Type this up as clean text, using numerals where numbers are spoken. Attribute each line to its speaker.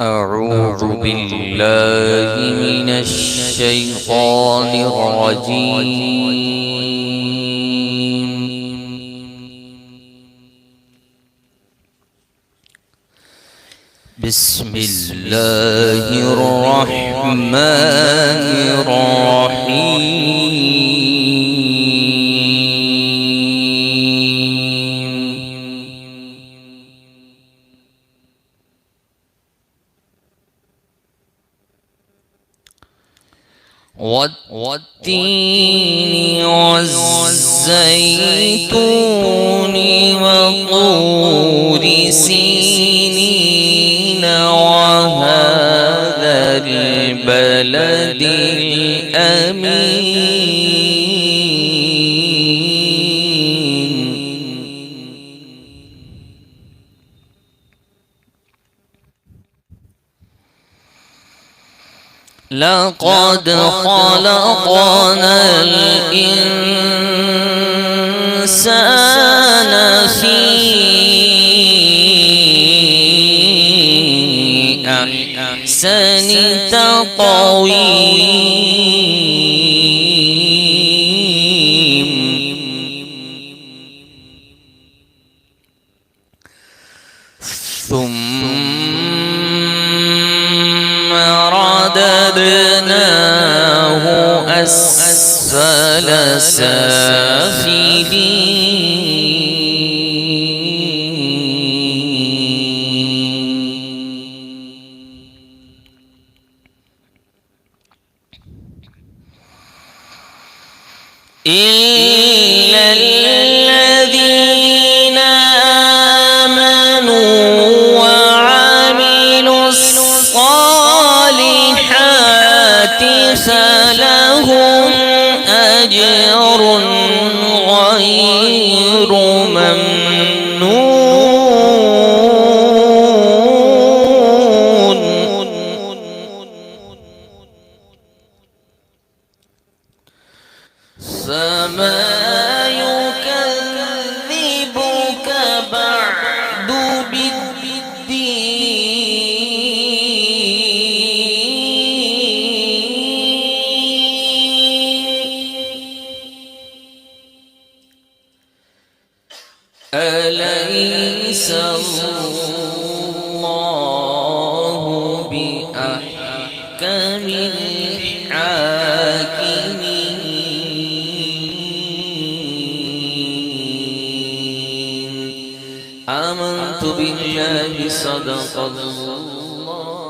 Speaker 1: أعوذ بالله من الشيطان الرجيم. بسم الله الرحمن الرحيم. والتين والزيتون وطور سينين وهذا البلد الأمين. لقد خلقنا الإنسان في أحسن تقويم. ثم رددناه أسفل سافلين. إلا الذين آمنوا وعملوا الصالحات فلهم أجر غير ممنون. فما يكذبك بعد بالدين. أليس الله بأحكم الحاكمين. آمنت بالله صدق الله.